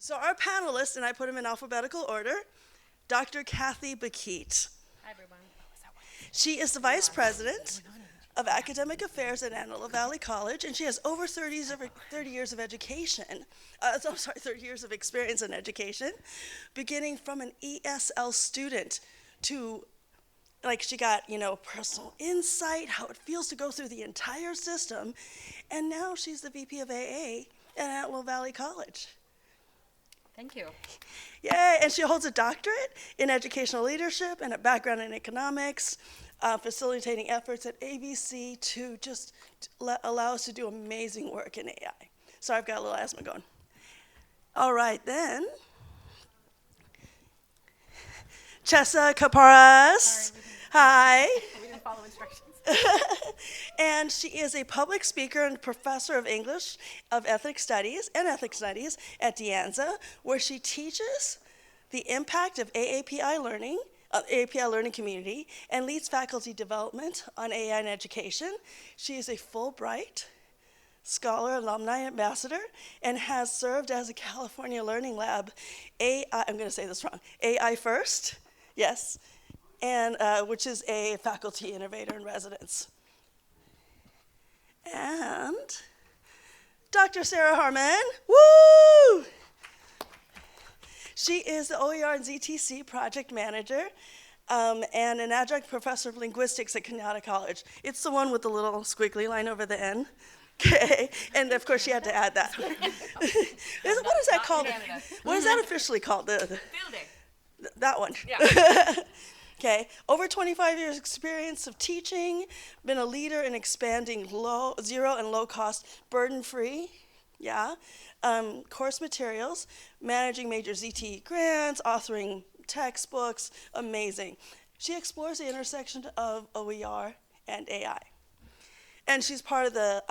So our panelists, and I put them in alphabetical order, Dr. Kathy Bakeet. Hi, everyone. She is the Vice President of Academic Affairs at Antelope Valley College, and she has over 30 years of education. 30 years of experience in education, beginning from an ESL student to, like, she got, personal insight, how it feels to go through the entire system, and now she's the VP of AA at Antelope Valley College. Thank you. Yay, and she holds a doctorate in educational leadership and a background in economics, facilitating efforts at ABC to just allow us to do amazing work in AI. So I've got a little asthma going. All right, then. Chessa Caparas. Hi. We didn't follow instructions. And she is a public speaker and professor of English of Ethnic Studies at De-Anza, where she teaches the impact of AAPI learning community, and leads faculty development on AI and education. She is a Fulbright Scholar Alumni Ambassador and has served as a California Learning Lab I'm going to say this wrong, AI First, yes, and which is a faculty innovator in residence. And Dr. Sarah Harmon, woo! She is the OER and ZTC project manager and an adjunct professor of linguistics at Kenyatta College. It's the one with the little squiggly line over the N. Okay, and of course she had to add that. What is that called? What is that officially called? Fielding. That one. Yeah. Okay, over 25 years experience of teaching, been a leader in expanding zero and low cost, burden-free, course materials, managing major ZTE grants, authoring textbooks, amazing. She explores the intersection of OER and AI. And she's part of the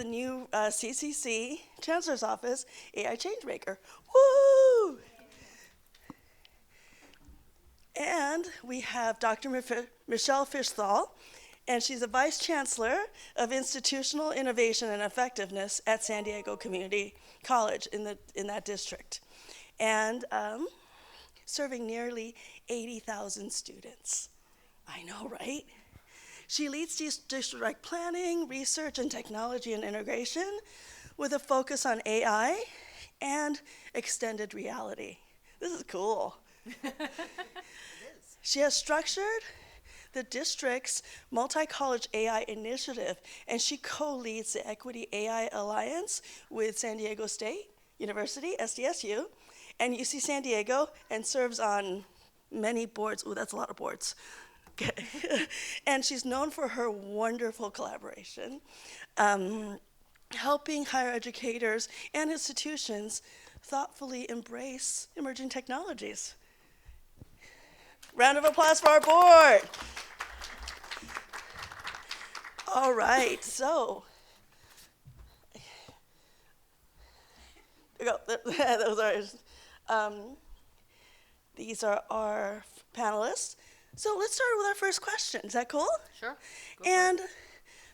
new CCC, Chancellor's Office, AI Changemaker. Woo! And we have Dr. Michelle Fishthal, and she's a Vice Chancellor of Institutional Innovation and Effectiveness at San Diego Community College in that district, and serving nearly 80,000 students. I know, right? She leads district planning, research, and technology and integration with a focus on AI and extended reality. This is cool. She has structured the district's multi-college AI initiative, and she co-leads the Equity AI Alliance with San Diego State University, SDSU, and UC San Diego, and serves on many boards. Oh, that's a lot of boards. Okay. And she's known for her wonderful collaboration, helping higher educators and institutions thoughtfully embrace emerging technologies. Round of applause for our board. All right, so there we go. These are our panelists. So let's start with our first question. Is that cool? Sure. And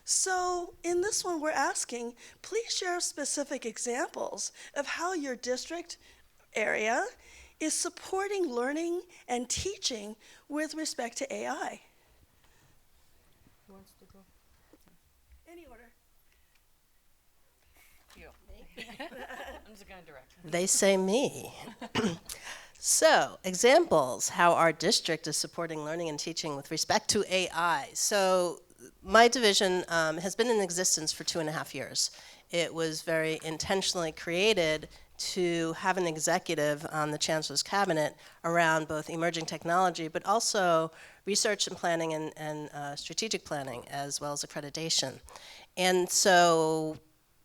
so in this one, we're asking, please share specific examples of how your district area is supporting learning and teaching with respect to AI. Who wants to go? Any order. You. I'm just going to direct. They say me. So, examples how our district is supporting learning and teaching with respect to AI. So, my division has been in existence for 2.5 years. It was very intentionally created to have an executive on the Chancellor's cabinet around both emerging technology, but also research and planning and strategic planning, as well as accreditation. And so,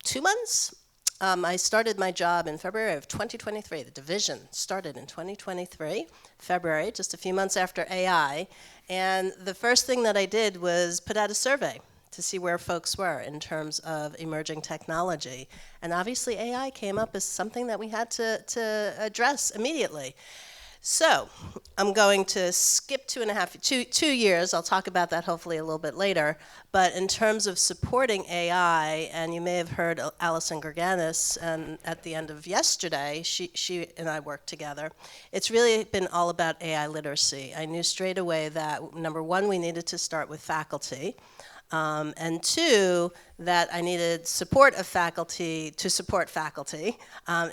2 months, I started my job in February of 2023. The division started in 2023, February, just a few months after AI. And the first thing that I did was put out a survey to see where folks were in terms of emerging technology. And obviously AI came up as something that we had to address immediately. So I'm going to skip 2 years. I'll talk about that hopefully a little bit later. But in terms of supporting AI, and you may have heard Alison Gerganis, and at the end of yesterday, she and I worked together. It's really been all about AI literacy. I knew straight away that, number one, we needed to start with faculty. And two, that I needed support of faculty to support faculty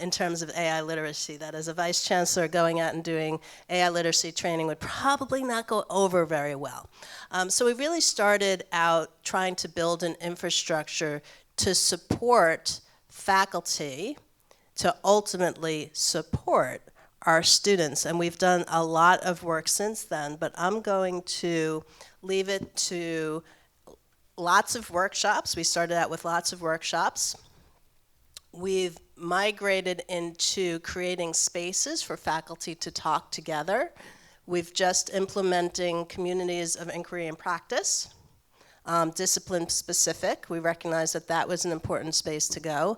in terms of AI literacy. That as a vice chancellor, going out and doing AI literacy training would probably not go over very well. So we really started out trying to build an infrastructure to support faculty to ultimately support our students. And we've done a lot of work since then, but I'm going to leave it to lots of workshops. We started out with lots of workshops. We've migrated into creating spaces for faculty to talk together. We've just implementing communities of inquiry and practice, discipline specific. We recognize that that was an important space to go.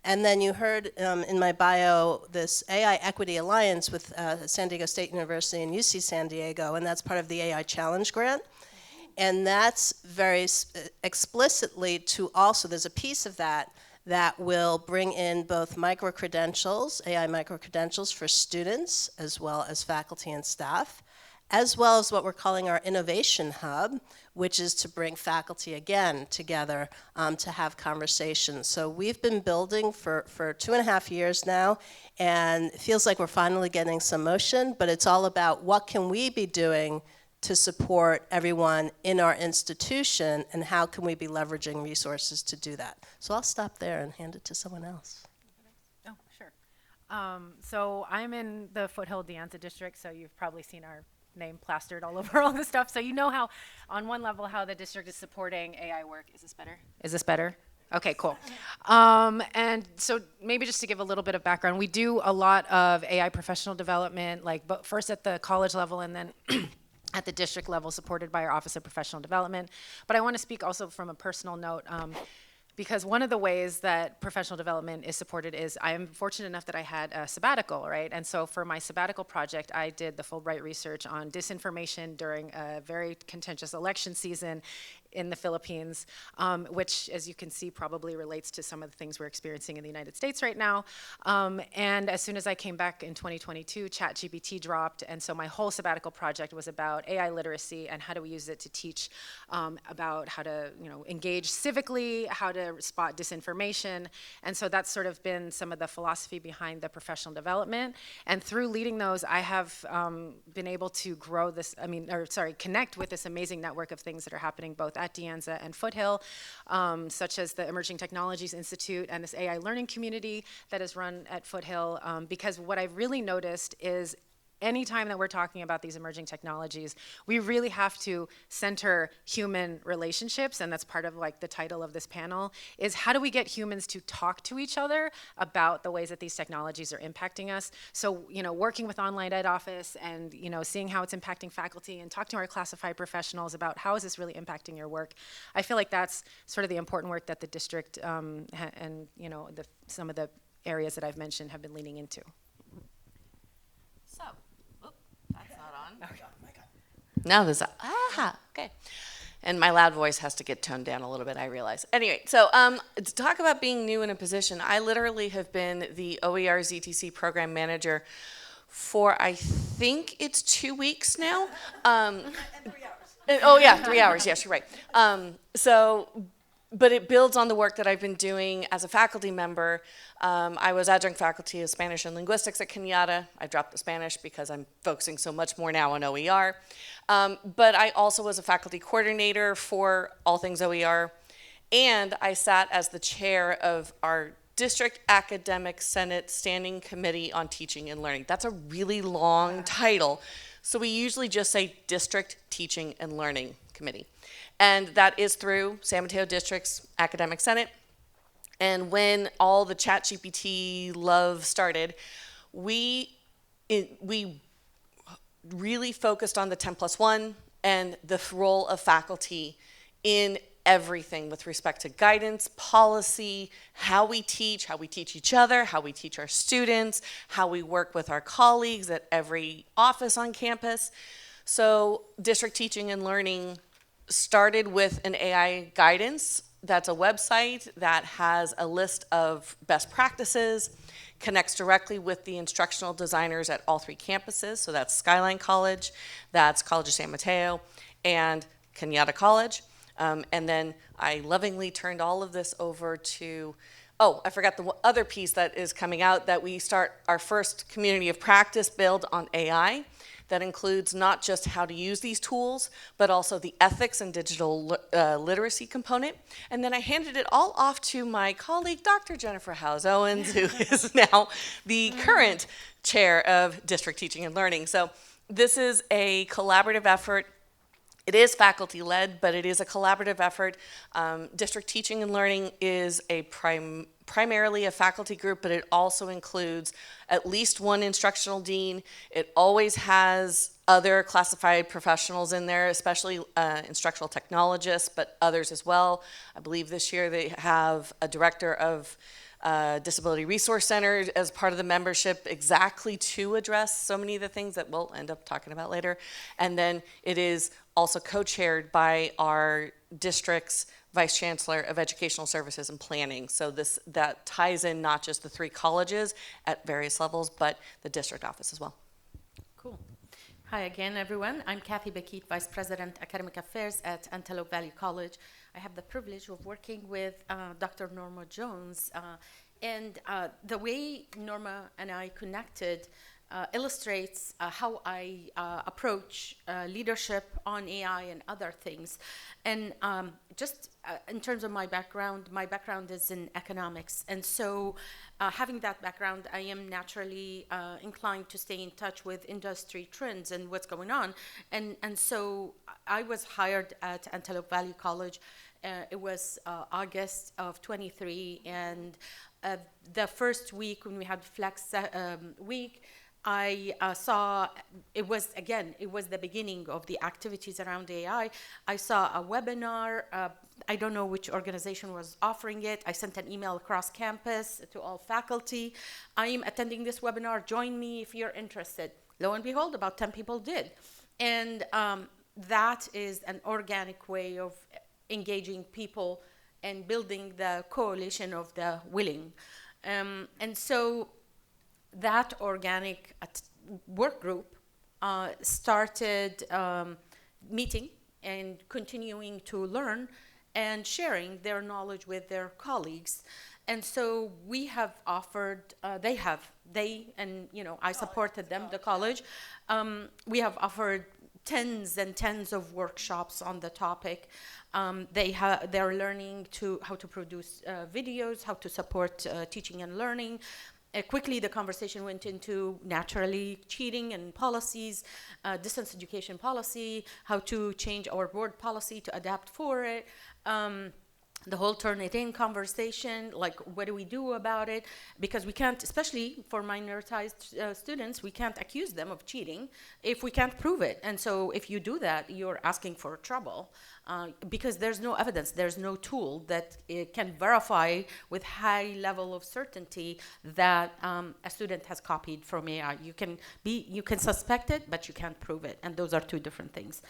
And then you heard in my bio this AI Equity Alliance with San Diego State University and UC San Diego, and that's part of the AI Challenge Grant. And that's very explicitly to also, there's a piece of that that will bring in both micro-credentials, AI micro-credentials for students, as well as faculty and staff, as well as what we're calling our Innovation Hub, which is to bring faculty again together to have conversations. So we've been building for 2.5 years now, and it feels like we're finally getting some motion, but it's all about what can we be doing to support everyone in our institution, and how can we be leveraging resources to do that. So I'll stop there and hand it to someone else. Oh, sure. So I'm in the Foothill-De-Anza district, so you've probably seen our name plastered all over all the stuff. So you know how, on one level, how the district is supporting AI work. Is this better? Is this better? Okay, cool. And so maybe just to give a little bit of background, we do a lot of AI professional development, like first at the college level and then at the district level, supported by our Office of Professional Development. But I want to speak also from a personal note, because one of the ways that professional development is supported is I am fortunate enough that I had a sabbatical, right? And so for my sabbatical project, I did the Fulbright research on disinformation during a very contentious election season in the Philippines, which, as you can see, probably relates to some of the things we're experiencing in the United States right now. And as soon as I came back in 2022, ChatGPT dropped, and so my whole sabbatical project was about AI literacy and how do we use it to teach about how to, engage civically, how to spot disinformation. And so that's sort of been some of the philosophy behind the professional development. And through leading those, I have been able to grow connect with this amazing network of things that are happening both at De Anza and Foothill, such as the Emerging Technologies Institute and this AI learning community that is run at Foothill, because what I've really noticed is anytime that we're talking about these emerging technologies, we really have to center human relationships, and that's part of like the title of this panel, is how do we get humans to talk to each other about the ways that these technologies are impacting us. So, working with Online Ed Office and, seeing how it's impacting faculty and talk to our classified professionals about how is this really impacting your work. I feel like that's sort of the important work that the district and, some of the areas that I've mentioned have been leaning into. So, that's not on. Now there's okay. And my loud voice has to get toned down a little bit, I realize. Anyway, so to talk about being new in a position, I literally have been the OER ZTC program manager for, I think it's 2 weeks now. And 3 hours. Oh yeah, 3 hours, yes, you're right. But it builds on the work that I've been doing as a faculty member. I was adjunct faculty of Spanish and linguistics at Kenyatta. I dropped the Spanish because I'm focusing so much more now on OER. But I also was a faculty coordinator for all things OER. And I sat as the chair of our District Academic Senate Standing Committee on Teaching and Learning. That's a really long title. So we usually just say District Teaching and Learning Committee. And that is through San Mateo District's Academic Senate. And when all the ChatGPT love started, we really focused on the 10+1 and the role of faculty in everything with respect to guidance, policy, how we teach each other, how we teach our students, how we work with our colleagues at every office on campus. So district teaching and learning started with an AI guidance. That's a website that has a list of best practices, connects directly with the instructional designers at all 3 campuses. So that's Skyline College, that's College of San Mateo, and Kenyatta College. And then I lovingly turned all of this over to, I forgot the other piece that is coming out, that we start our first community of practice build on AI. That includes not just how to use these tools, but also the ethics and digital literacy component. And then I handed it all off to my colleague, Dr. Jennifer Howes-Owens, who is now the current chair of district teaching and learning. So this is a collaborative effort. It is faculty-led, but it is a collaborative effort. District teaching and learning is a primarily a faculty group, but it also includes at least one instructional dean. It always has other classified professionals in there, especially instructional technologists, but others as well. I believe this year they have a director of Disability Resource Center as part of the membership, exactly to address so many of the things that we'll end up talking about later. And then it is also co-chaired by our district's Vice Chancellor of Educational Services and Planning. So that ties in not just the 3 colleges at various levels, but the district office as well. Cool. Hi again, everyone. I'm Kathy Bakit, Vice President, Academic Affairs at Antelope Valley College. I have the privilege of working with Dr. Norma Jones. And the way Norma and I connected illustrates how I approach leadership on AI and other things. And just in terms of my background is in economics. And so having that background, I am naturally inclined to stay in touch with industry trends and what's going on. And so I was hired at Antelope Valley College. It was August of 23. And the first week when we had Flex week, I saw, it was the beginning of the activities around AI. I saw a webinar. I don't know which organization was offering it. I sent an email across campus to all faculty. I am attending this webinar. Join me if you're interested. Lo and behold, about 10 people did. And that is an organic way of engaging people and building the coalition of the willing. And so that organic work group started meeting and continuing to learn and sharing their knowledge with their colleagues. And so we have offered, I supported them, the college. We have offered tens and tens of workshops on the topic. They're learning how to produce videos, how to support teaching and learning. Quickly, the conversation went into naturally cheating and policies, distance education policy, how to change our board policy to adapt for it. The whole Turnitin conversation, like what do we do about it? Because we can't, especially for minoritized students, we can't accuse them of cheating if we can't prove it. And so if you do that, you're asking for trouble because there's no evidence, there's no tool that can verify with high level of certainty that a student has copied from AI. You can suspect it, but you can't prove it. And those are 2 different things.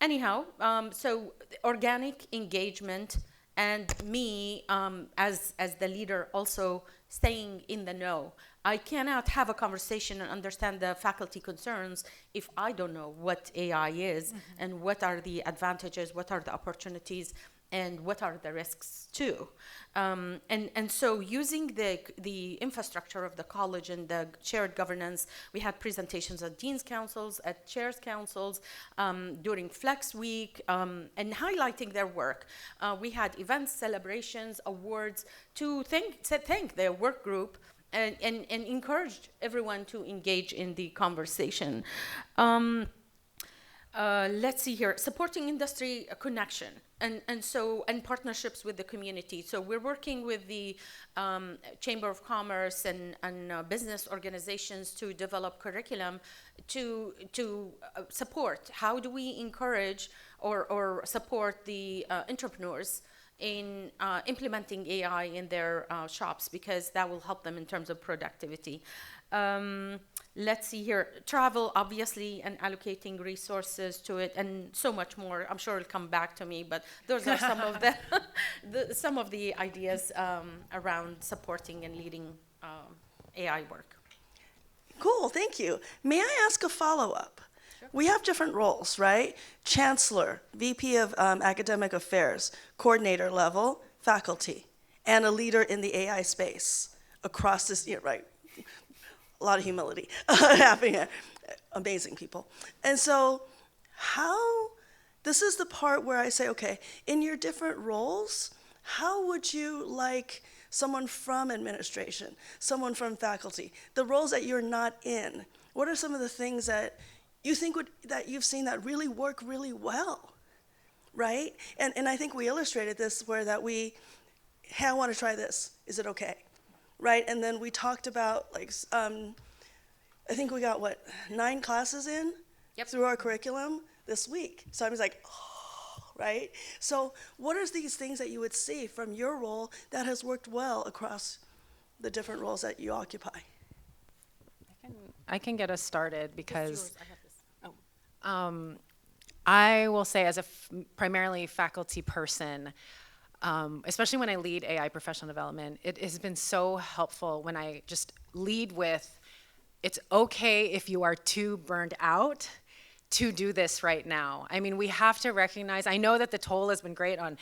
Anyhow, so organic engagement and me as the leader also staying in the know. I cannot have a conversation and understand the faculty concerns if I don't know what AI is and what are the advantages, what are the opportunities, and what are the risks too. And so using the infrastructure of the college and the shared governance, we had presentations at dean's councils, at chairs councils, during Flex Week, and highlighting their work. We had events, celebrations, awards to thank their work group and encouraged everyone to engage in the conversation. Let's see here, supporting industry connection and partnerships with the community. So we're working with the Chamber of Commerce and business organizations to develop curriculum to support. How do we encourage or support the entrepreneurs in implementing AI in their shops, because that will help them in terms of productivity. Let's see here, travel, obviously, and allocating resources to it, and so much more. I'm sure it'll come back to me, but those are some of some of the ideas around supporting and leading AI work. Cool, thank you. May I ask a follow-up? We have different roles, right? Chancellor, VP of Academic Affairs, coordinator level, faculty, and a leader in the AI space across this, right? A lot of humility happening here. Amazing people. And so this is the part where I say, okay, in your different roles, how would you like someone from administration, someone from faculty, the roles that you're not in, what are some of the things that you think that you've seen that really work really well, right? And I think we illustrated this where that hey, I want to try this. Is it okay? Right? And then we talked about, like, I think we got, 9 classes in through our curriculum this week. So I was like, oh, right? So what are these things that you would see from your role that has worked well across the different roles that you occupy? I can get us started because I have this. I will say, as a primarily faculty person, especially when I lead AI professional development, it has been so helpful when I just lead with, it's okay if you are too burned out to do this right now. I mean, we have to recognize, I know that the toll has been great on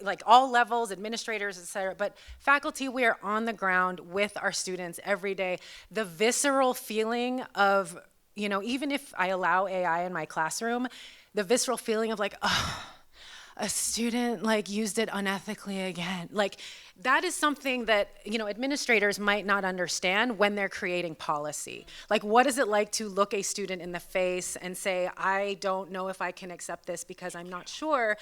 like all levels, administrators, et cetera, but faculty, we are on the ground with our students every day. The visceral feeling of, even if I allow AI in my classroom, the visceral feeling of like, oh, a student used it unethically again. That is something that, administrators might not understand when they're creating policy. What is it like to look a student in the face and say, I don't know if I can accept this because I'm not sure,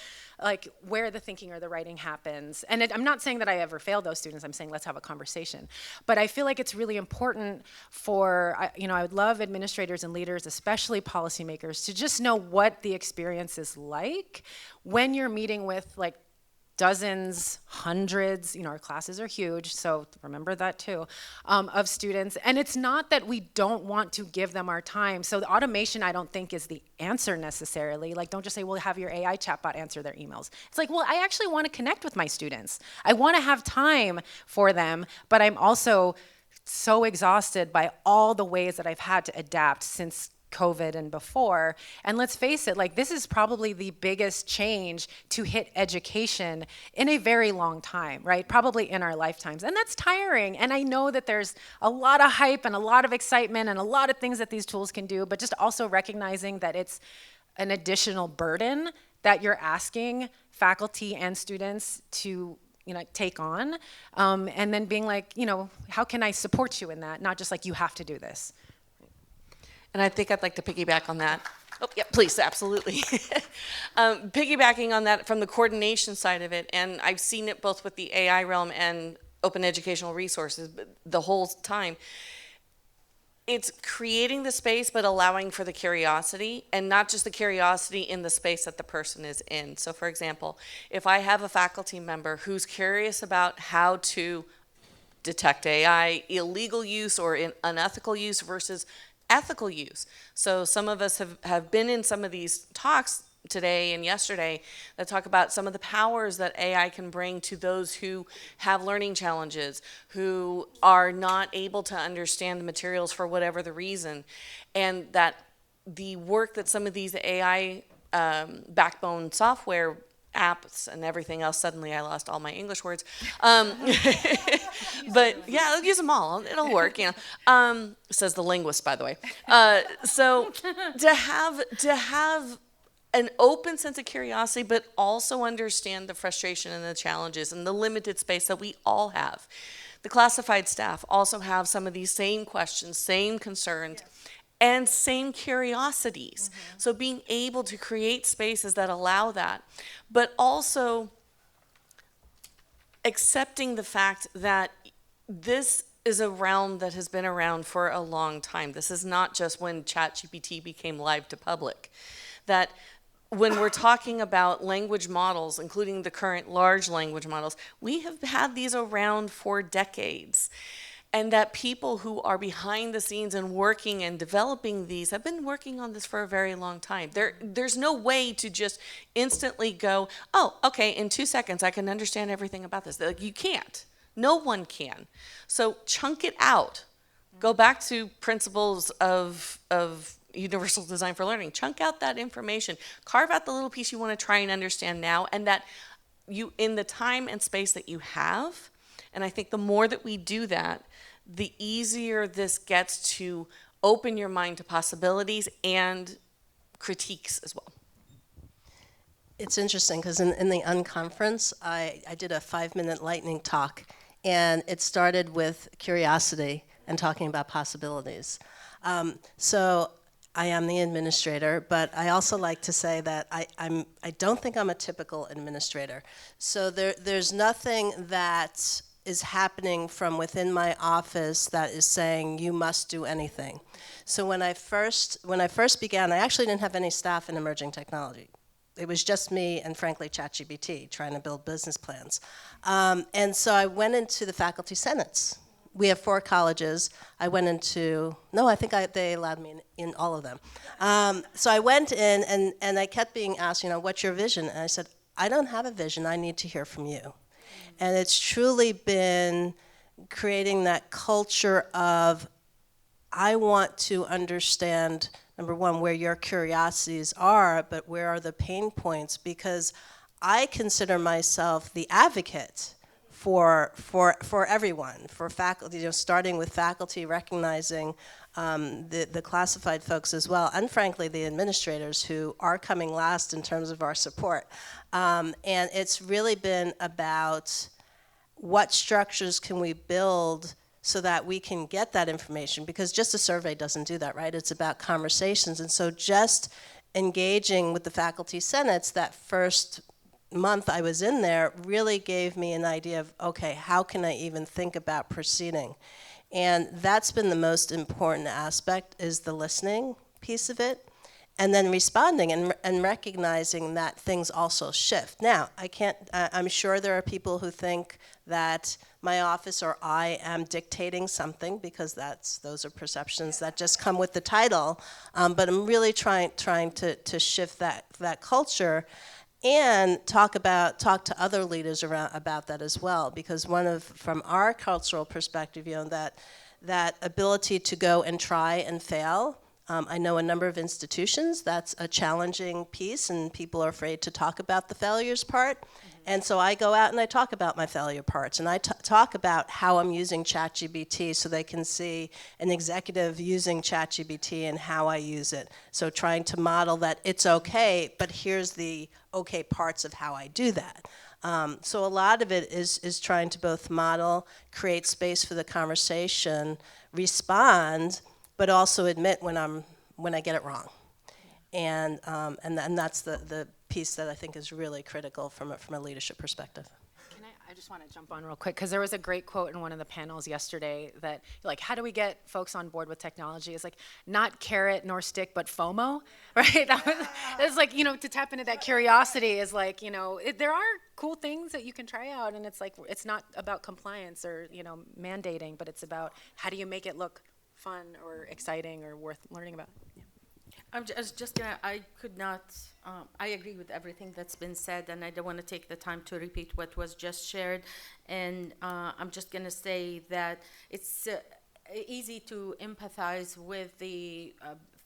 where the thinking or the writing happens. And I'm not saying that I ever failed those students. I'm saying let's have a conversation. But I feel like it's really important for, I would love administrators and leaders, especially policymakers, to just know what the experience is like when you're meeting with dozens, hundreds, our classes are huge, so remember that too, of students. And it's not that we don't want to give them our time. So the automation, I don't think, is the answer necessarily. Don't just say, well, have your AI chatbot answer their emails. It's well, I actually want to connect with my students. I want to have time for them, but I'm also so exhausted by all the ways that I've had to adapt since COVID and before. And let's face it, this is probably the biggest change to hit education in a very long time, right? Probably in our lifetimes. And that's tiring. And I know that there's a lot of hype and a lot of excitement and a lot of things that these tools can do, but just also recognizing that it's an additional burden that you're asking faculty and students to take on. And then being how can I support you in that? Not just you have to do this. And I think I'd like to piggyback on that. Oh, yeah, please, absolutely. Piggybacking on that from the coordination side of it, and I've seen it both with the AI realm and open educational resources but the whole time. It's creating the space but allowing for the curiosity, and not just the curiosity in the space that the person is in. So for example, if I have a faculty member who's curious about how to detect AI illegal use or unethical use versus ethical use. So some of us have been in some of these talks today and yesterday that talk about some of the powers that AI can bring to those who have learning challenges, who are not able to understand the materials for whatever the reason, and that the work that some of these AI backbone software apps and everything else, suddenly I lost all my English words. But yeah, I'll use them all. It'll work, says the linguist, by the way. So to have an open sense of curiosity, but also understand the frustration and the challenges and the limited space that we all have. The classified staff also have some of these same questions, same concerns. Yes. And same curiosities. Mm-hmm. So being able to create spaces that allow that, but also accepting the fact that this is a realm that has been around for a long time. This is not just when ChatGPT became live to public. That when we're talking about language models, including the current large language models, we have had these around for decades. And that people who are behind the scenes and working and developing these have been working on this for a very long time. There's no way to just instantly go, oh, okay, in 2 seconds I can understand everything about this. Like, you can't. No one can. So chunk it out. Go back to principles of universal design for learning. Chunk out that information. Carve out the little piece you want to try and understand now, and that you, in the time and space that you have, and I think the more that we do that, the easier this gets to open your mind to possibilities and critiques as well. It's interesting because in the unconference, I did a 5-minute lightning talk, and it started with curiosity and talking about possibilities. So I am the administrator, but I also like to say that I don't think I'm a typical administrator. So there's nothing that is happening from within my office that is saying you must do anything. So when I first began, I actually didn't have any staff in emerging technology. It was just me and, frankly, ChatGPT trying to build business plans. And so I went into the faculty senates. We have 4 colleges. I went into, no, I think they allowed me in all of them. So I went in, and I kept being asked, what's your vision? And I said, I don't have a vision. I need to hear from you. And it's truly been creating that culture of, I want to understand, number one, where your curiosities are, but where are the pain points? Because I consider myself the advocate for everyone, for faculty, starting with faculty, recognizing the classified folks as well, and frankly the administrators who are coming last in terms of our support. And it's really been about what structures can we build so that we can get that information, because just a survey doesn't do that, right? It's about conversations. And so just engaging with the faculty senates that first month I was in there really gave me an idea of, okay, how can I even think about proceeding? And that's been the most important aspect, is the listening piece of it, and then responding and recognizing that things also shift. Now, I'm sure there are people who think that my office or I am dictating something, because those are perceptions that just come with the title, but I'm really trying to shift that culture. And talk to other leaders about that as well, because from our cultural perspective, that ability to go and try and fail. I know a number of institutions that's a challenging piece, and people are afraid to talk about the failures part. And so I go out and I talk about my failure parts, and I talk about how I'm using ChatGPT so they can see an executive using ChatGPT and how I use it. So trying to model that it's okay, but here's the okay parts of how I do that. So a lot of it is trying to both model, create space for the conversation, respond, but also admit when I get it wrong. And that's the piece that I think is really critical from a leadership perspective. I just want to jump on real quick, because there was a great quote in one of the panels yesterday that, like, how do we get folks on board with technology? It's like, not carrot nor stick, but FOMO, right? It's like, to tap into that curiosity is like, there are cool things that you can try out, and it's like, it's not about compliance or, mandating, but it's about how do you make it look fun or exciting or worth learning about. Yeah. I agree with everything that's been said, and I don't want to take the time to repeat what was just shared. And I'm just going to say that it's easy to empathize with the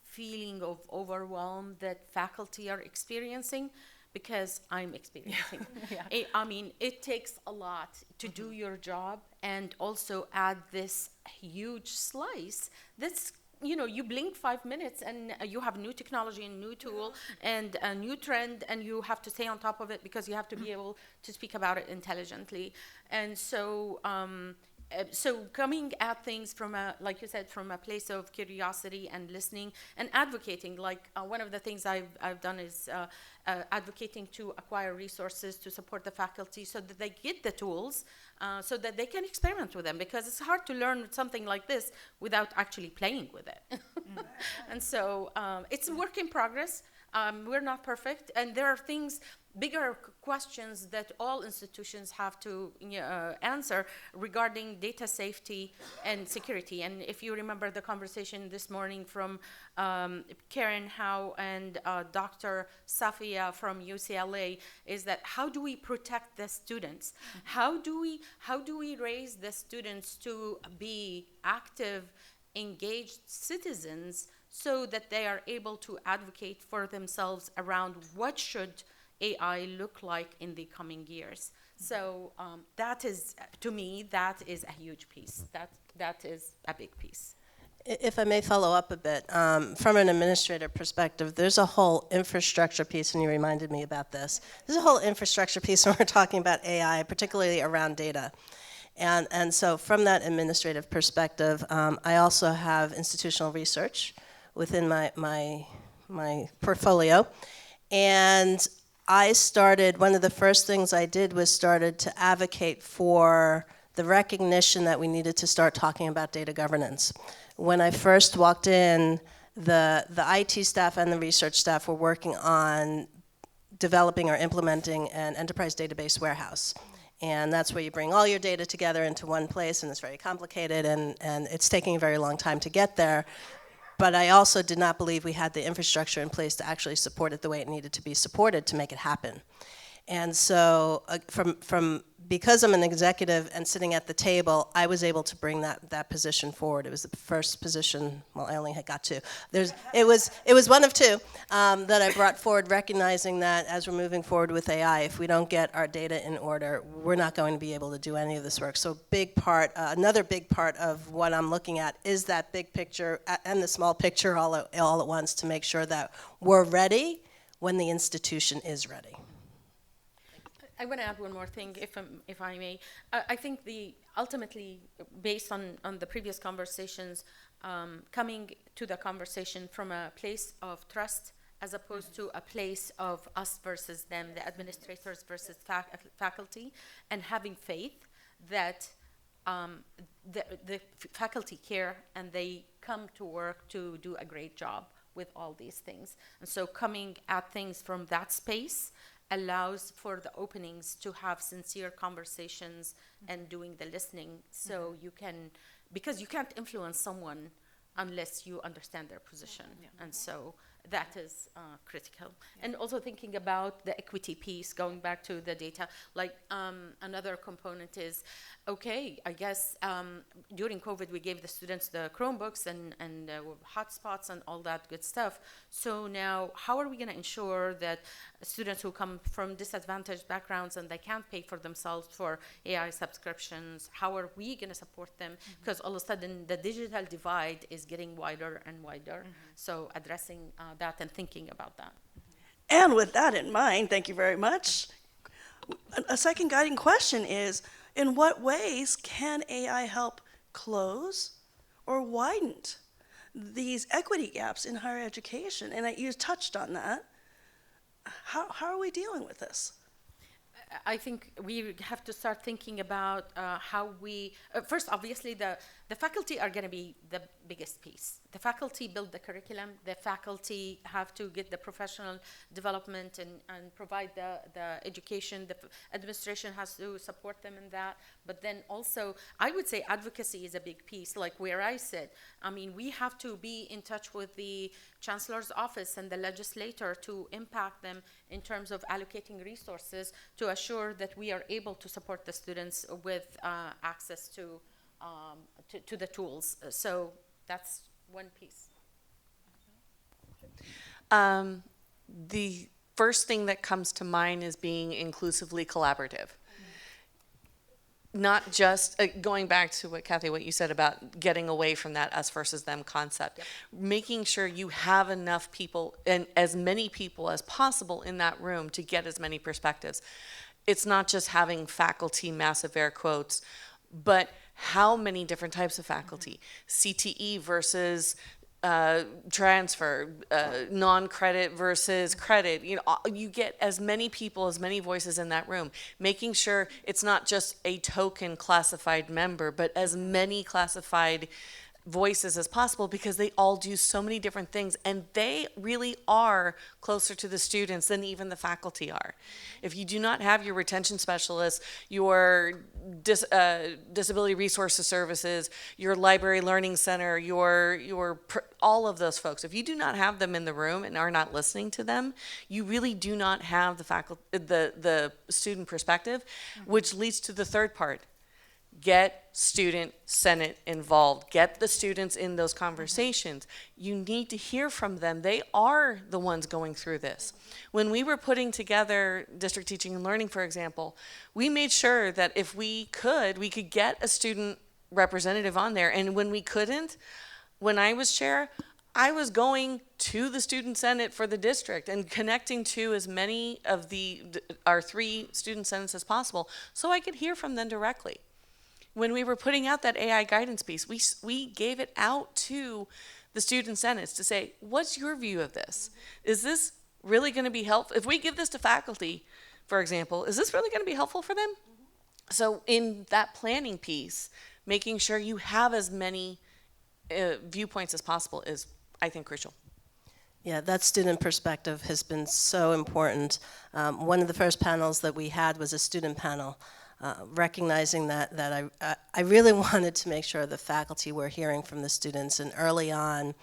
feeling of overwhelm that faculty are experiencing, because I'm experiencing. Yeah. I mean, it takes a lot to do your job, and also add this huge slice that's, you blink 5 minutes and you have new technology and new tool and a new trend, and you have to stay on top of it because you have to be able to speak about it intelligently. And so coming at things from like you said, from a place of curiosity and listening and advocating, like one of the things I've done is advocating to acquire resources to support the faculty so that they get the tools so that they can experiment with them, because it's hard to learn something like this without actually playing with it. And so it's a work in progress. We're not perfect, and there are things, bigger questions that all institutions have to answer regarding data safety and security. And if you remember the conversation this morning from Karen Howe and Dr. Safia from UCLA, is that how do we protect the students? How do we raise the students to be active, engaged citizens, so that they are able to advocate for themselves around what should AI look like in the coming years? So that is, to me, that is a huge piece. That is a big piece. If I may follow up a bit, from an administrator perspective, there's a whole infrastructure piece, and you reminded me about this. There's a whole infrastructure piece when we're talking about AI, particularly around data. And so from that administrative perspective, I also have institutional research within my portfolio. And I started, one of the first things I did was started to advocate for the recognition that we needed to start talking about data governance. When I first walked in, the IT staff and the research staff were working on developing or implementing an enterprise database warehouse. And that's where you bring all your data together into one place, and it's very complicated, and it's taking a very long time to get there. But I also did not believe we had the infrastructure in place to actually support it the way it needed to be supported to make it happen. And so because I'm an executive and sitting at the table, I was able to bring that position forward. It was the first position, well, I only had got two. It was one of two that I brought forward, recognizing that as we're moving forward with AI, if we don't get our data in order, we're not going to be able to do any of this work. So another big part of what I'm looking at is that big picture and the small picture all at once, to make sure that we're ready when the institution is ready. I want to add one more thing, if I may. I think ultimately, based on the previous conversations, coming to the conversation from a place of trust as opposed to a place of us versus them, the administrators versus faculty, and having faith that the faculty care and they come to work to do a great job with all these things. And so coming at things from that space allows for the openings to have sincere conversations and doing the listening, so you can, because you can't influence someone unless you understand their position. And so that is critical. And also thinking about the equity piece, going back to the data, like another component is, okay, I guess during COVID we gave the students the Chromebooks and hotspots and all that good stuff. So now how are we going to ensure that students who come from disadvantaged backgrounds and they can't pay for themselves for AI subscriptions, how are we going to support them? Because all of a sudden the digital divide is getting wider and wider. So addressing that and thinking about that. And with that in mind, thank you very much. A second guiding question is, in what ways can AI help close or widen these equity gaps in higher education? And you touched on that. How are we dealing with this? I think we have to start thinking about how we, first, obviously, the faculty are going to be the biggest piece. The faculty build the curriculum. The faculty have to get the professional development and provide the education. The administration has to support them in that. But then also, I would say advocacy is a big piece. Like where I sit, I mean, we have to be in touch with the Chancellor's office and the legislator to impact them in terms of allocating resources to assure that we are able to support the students with access to the tools. So that's one piece. The first thing that comes to mind is being inclusively collaborative. Not just going back to what you said about getting away from that us versus them concept. Yep. Making sure you have enough people and as many people as possible in that room to get as many perspectives. It's not just having faculty, massive air quotes, but how many different types of faculty? CTE versus transfer, non-credit versus credit. You know, you get as many people, as many voices in that room, making sure it's not just a token classified member, but as many classified voices as possible because they all do so many different things and they really are closer to the students than even the faculty are. If you do not have your retention specialists, your disability resources services, your library learning center, all of those folks, if you do not have them in the room and are not listening to them, you really do not have the student perspective, which leads to the third part. Get student senate involved. Get the students in those conversations. You need to hear from them. They are the ones going through this. When we were putting together district teaching and learning, for example, we made sure that if we could get a student representative on there. And when we couldn't, when I was chair, I was going to the student senate for the district and connecting to as many of our 3 student senates as possible so I could hear from them directly. When we were putting out that AI guidance piece, we gave it out to the student senates to say, what's your view of this? Is this really going to be helpful? If we give this to faculty, for example, is this really going to be helpful for them? So in that planning piece, making sure you have as many viewpoints as possible is, I think, crucial. Yeah, that student perspective has been so important. One of the first panels that we had was a student panel. Recognizing that I really wanted to make sure the faculty were hearing from the students, and early on,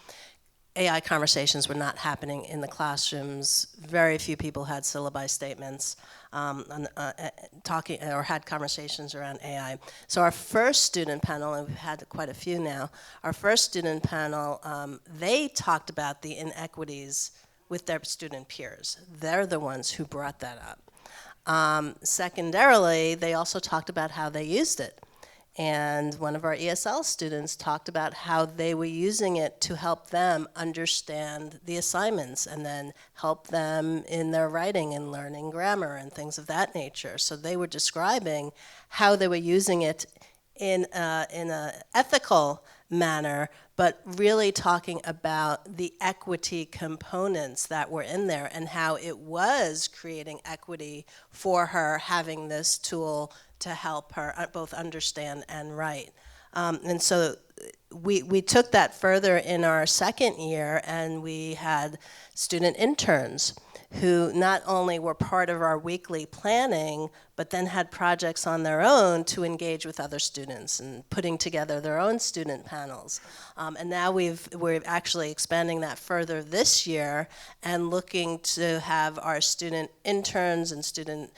AI conversations were not happening in the classrooms. Very few people had syllabi statements talking or had conversations around AI. So our first student panel, and we've had quite a few now, our first student panel, they talked about the inequities with their student peers. They're the ones who brought that up. Secondarily, they also talked about how they used it. And one of our ESL students talked about how they were using it to help them understand the assignments and then help them in their writing and learning grammar and things of that nature. So they were describing how they were using it in an ethical manner, but really talking about the equity components that were in there and how it was creating equity for her having this tool to help her both understand and write. And so we took that further in our second year, and we had student interns who not only were part of our weekly planning, but then had projects on their own to engage with other students and putting together their own student panels. And now we're actually expanding that further this year and looking to have our student interns and student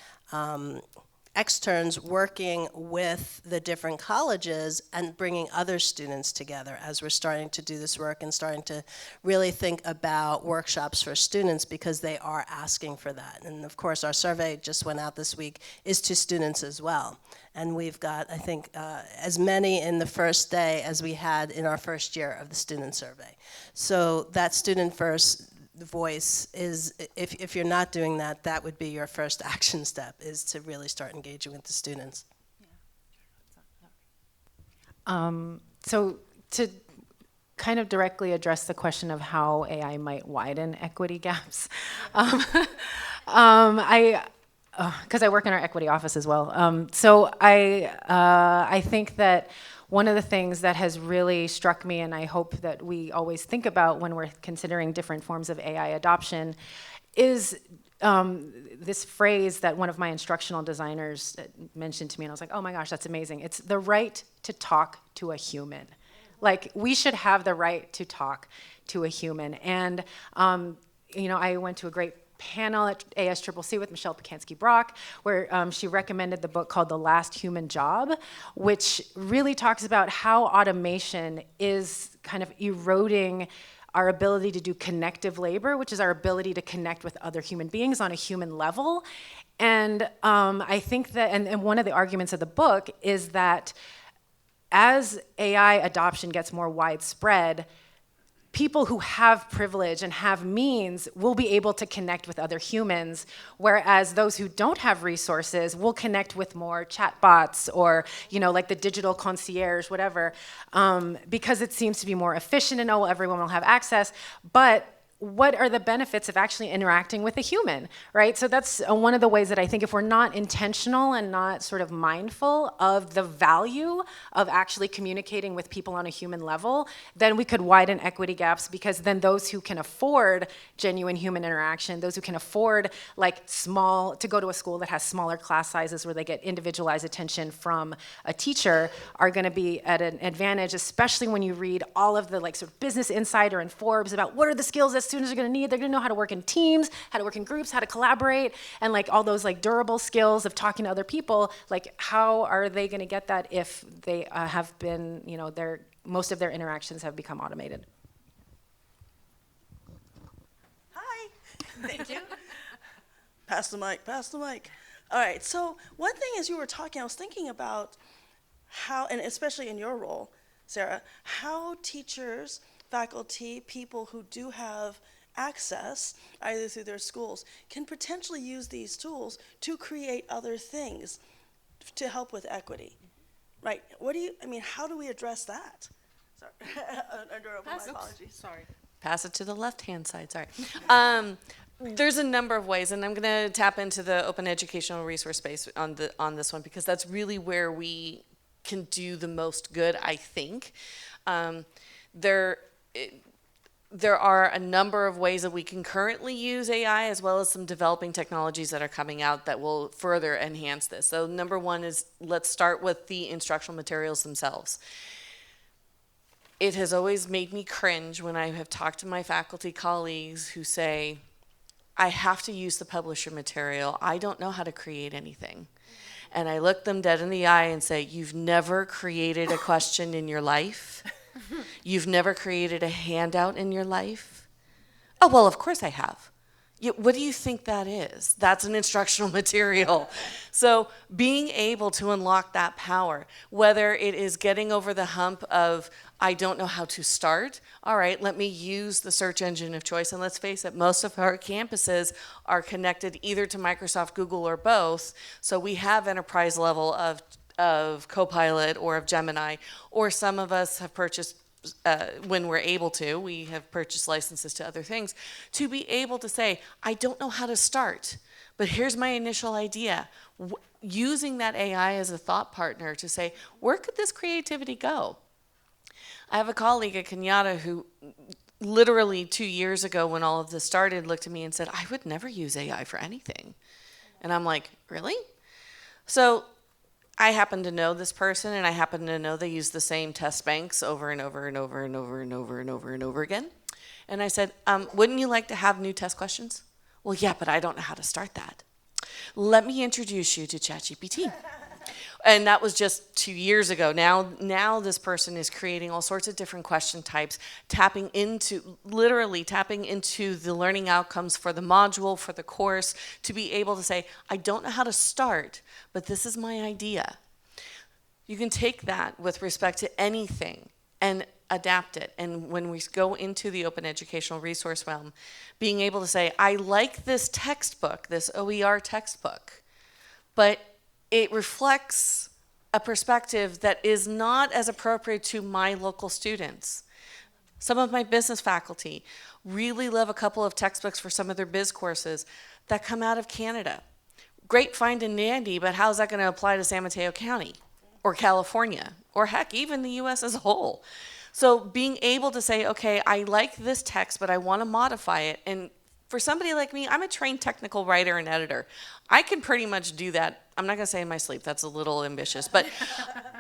externs working with the different colleges and bringing other students together as we're starting to do this work and starting to really think about workshops for students, because they are asking for that. And of course, our survey just went out this week is to students as well. And we've got, I think, as many in the first day as we had in our first year of the student survey. So that student first voice is, if you're not doing that, that would be your first action step, is to really start engaging with the students. So to kind of directly address the question of how AI might widen equity gaps, because I work in our equity office as well. So I think that one of the things that has really struck me, and I hope that we always think about when we're considering different forms of AI adoption, is this phrase that one of my instructional designers mentioned to me, and I was like, oh my gosh, that's amazing. It's the right to talk to a human. Like, we should have the right to talk to a human. And, I went to a great panel at ASCCC with Michelle Pacansky-Brock, where she recommended the book called The Last Human Job, which really talks about how automation is kind of eroding our ability to do connective labor, which is our ability to connect with other human beings on a human level. And I think that, and one of the arguments of the book is that as AI adoption gets more widespread, people who have privilege and have means will be able to connect with other humans, whereas those who don't have resources will connect with more chatbots or, like the digital concierge, whatever, because it seems to be more efficient and everyone will have access. But what are the benefits of actually interacting with a human, right? So that's one of the ways that I think if we're not intentional and not sort of mindful of the value of actually communicating with people on a human level, then we could widen equity gaps, because then those who can afford genuine human interaction, those who can afford to go to a school that has smaller class sizes where they get individualized attention from a teacher, are going to be at an advantage, especially when you read all of the sort of Business Insider and Forbes about what are the skills that students are going to need. They're going to know how to work in teams, how to work in groups, how to collaborate, and all those durable skills of talking to other people. How are they going to get that if they have been, most of their interactions have become automated? Hi. Thank you. Pass the mic, pass the mic. All right, so one thing as you were talking, I was thinking about how, and especially in your role, Sarah, how teachers, faculty, people who do have access, either through their schools, can potentially use these tools to create other things to help with equity, right? How do we address that? Sorry, my apologies. Sorry. Pass it to the left-hand side, sorry. There's a number of ways, and I'm going to tap into the open educational resource space on this one, because that's really where we can do the most good, I think. There are a number of ways that we can currently use AI, as well as some developing technologies that are coming out that will further enhance this. So number one is, let's start with the instructional materials themselves. It has always made me cringe when I have talked to my faculty colleagues who say, I have to use the publisher material. I don't know how to create anything. And I look them dead in the eye and say, you've never created a question in your life? You've never created a handout in your life? Oh, well, of course I have. What do you think that is? That's an instructional material. So being able to unlock that power, whether it is getting over the hump of, I don't know how to start, all right, let me use the search engine of choice. And let's face it, most of our campuses are connected either to Microsoft, Google, or both. So we have enterprise level of Copilot or of Gemini, or some of us have purchased, when we're able to, we have purchased licenses to other things, to be able to say, I don't know how to start, but here's my initial idea. Using that AI as a thought partner to say, where could this creativity go? I have a colleague at Kenyatta who literally 2 years ago, when all of this started, looked at me and said, I would never use AI for anything. And I'm like, really? So I happen to know this person, and I happen to know they use the same test banks over and over and over and over and over and over and over again. And I said, wouldn't you like to have new test questions? Well, yeah, but I don't know how to start that. Let me introduce you to ChatGPT. And that was just 2 years ago. Now this person is creating all sorts of different question types, literally tapping into the learning outcomes for the module, for the course, to be able to say, I don't know how to start, but this is my idea. You can take that with respect to anything and adapt it. And when we go into the open educational resource realm, being able to say, I like this textbook, this OER textbook, but it reflects a perspective that is not as appropriate to my local students. Some of my business faculty really love a couple of textbooks for some of their biz courses that come out of Canada. Great, fine and dandy, but how's that going to apply to San Mateo County or California or heck, even the US as a whole? So being able to say, okay, I like this text, but I want to modify it. And for somebody like me, I'm a trained technical writer and editor. I can pretty much do that. I'm not going to say in my sleep. That's a little ambitious, but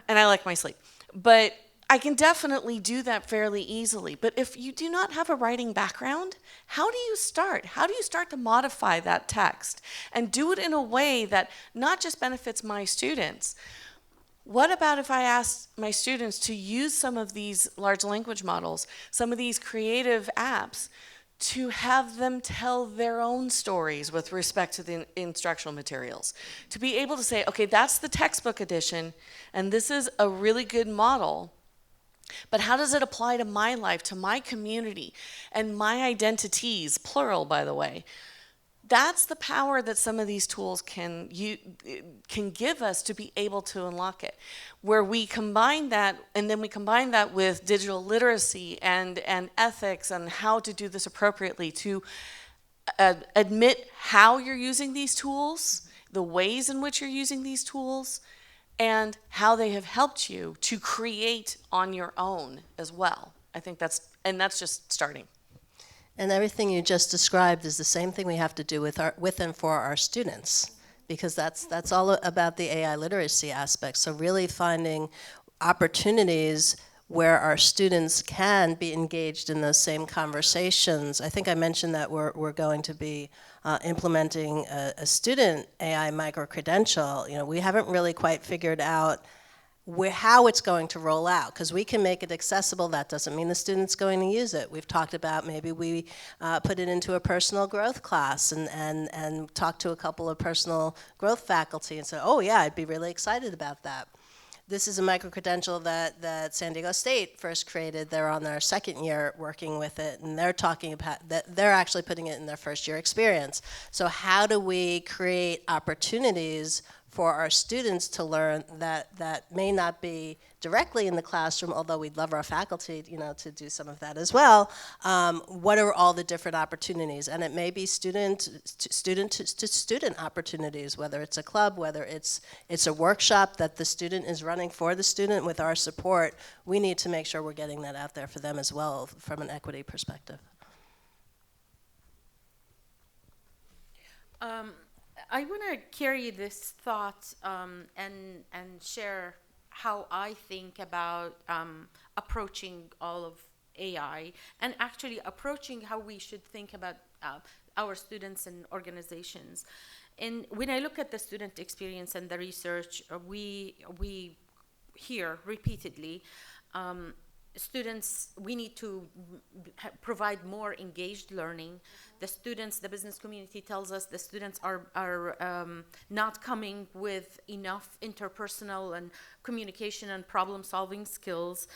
and I like my sleep. But I can definitely do that fairly easily. But if you do not have a writing background, how do you start? How do you start to modify that text and do it in a way that not just benefits my students? What about if I asked my students to use some of these large language models, some of these creative apps, to have them tell their own stories with respect to the instructional materials? To be able to say, okay, that's the textbook edition, and this is a really good model, but how does it apply to my life, to my community, and my identities, plural, by the way? that's the power that some of these tools can give us to be able to unlock it, where we combine that, and then we combine that with digital literacy and ethics and how to do this appropriately, to admit how you're using these tools, the ways in which you're using these tools, and how they have helped you to create on your own as well. I think that's just starting. And everything you just described is the same thing we have to do with and for our students, because that's all about the AI literacy aspect. So really finding opportunities where our students can be engaged in those same conversations. I think I mentioned that we're going to be implementing a student AI micro-credential. You know, we haven't really quite figured out how it's going to roll out, because we can make it accessible. That doesn't mean the student's going to use it. We've talked about maybe we put it into a personal growth class and talk to a couple of personal growth faculty and say, oh yeah, I'd be really excited about that. This is a micro-credential that San Diego State first created. They're on their second year working with it, and they're talking about that they're actually putting it in their first year experience. So how do we create opportunities for our students to learn that may not be directly in the classroom, although we'd love our faculty, you know, to do some of that as well. What are all the different opportunities? And it may be student to student opportunities, whether it's a club, whether it's a workshop that the student is running for the student with our support. We need to make sure we're getting that out there for them as well from an equity perspective. I want to carry this thought and share how I think about approaching all of AI, and actually approaching how we should think about our students and organizations. And when I look at the student experience and the research, we hear repeatedly, students, we need to provide more engaged learning. The students, the business community tells us the students are not coming with enough interpersonal and communication and problem solving skills.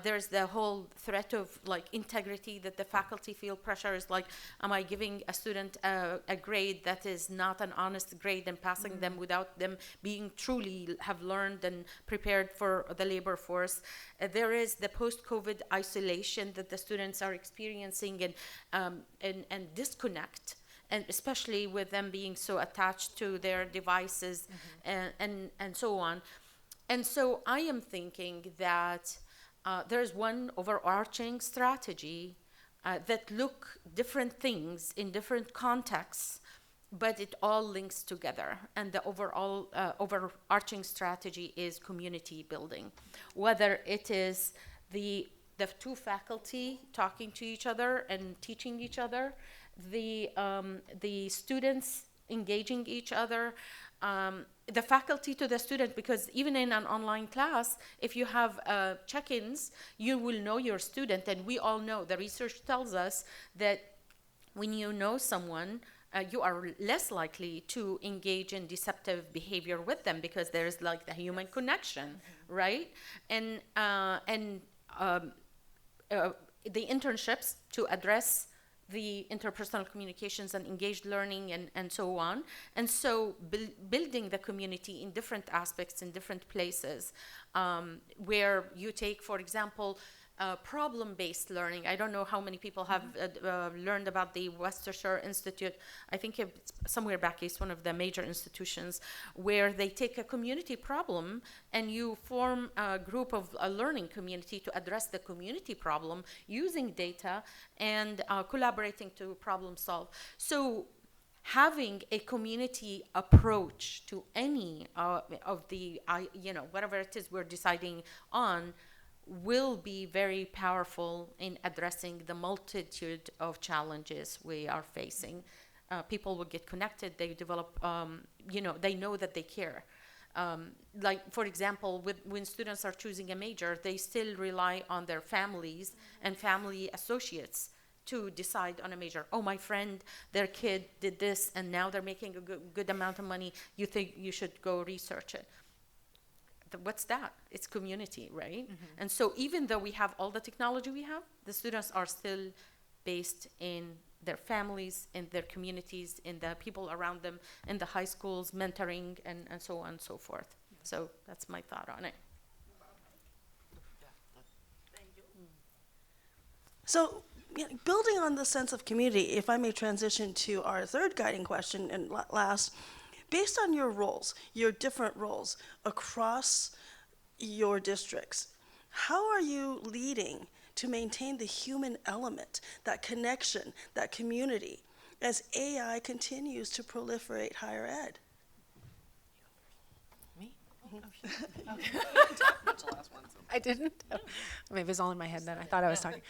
There's the whole threat of like integrity, that the faculty feel pressure is like, am I giving a student a grade that is not an honest grade and passing them without them being truly have learned and prepared for the labor force? There is the post-COVID isolation that the students are experiencing, and disconnect, and especially with them being so attached to their devices and so on. And so I am thinking that there's one overarching strategy that look different things in different contexts, but it all links together. And the overall overarching strategy is community building. Whether it is the two faculty talking to each other and teaching each other, the students engaging each other, the faculty to the student, because even in an online class, if you have check-ins, you will know your student. And we all know, the research tells us that when you know someone, you are less likely to engage in deceptive behavior with them, because there's like the human connection, right? And the internships to address the interpersonal communications and engaged learning and so on. And so building the community in different aspects in different places, where you take, for example, problem-based learning. I don't know how many people have learned about the Worcestershire Institute. I think it's somewhere back east, one of the major institutions, where they take a community problem and you form a group of a learning community to address the community problem using data and collaborating to problem solve. So having a community approach to any of the, whatever it is we're deciding on, will be very powerful in addressing the multitude of challenges we are facing. People will get connected, they develop, they know that they care. Like, for example, when students are choosing a major, they still rely on their families and family associates to decide on a major. Oh, my friend, their kid did this, and now they're making a good amount of money. You think you should go research it. What's that? It's community, right? Mm-hmm. And so even though we have all the technology we have, the students are still based in their families, in their communities, in the people around them, in the high schools, mentoring, and so on and so forth. So that's my thought on it. So, building on the sense of community, if I may transition to our third guiding question and last, based on your roles, your different roles across your districts, how are you leading to maintain the human element, that connection, that community, as AI continues to proliferate higher ed? Me? I didn't. Oh, maybe it's all in my head then. I thought I was talking.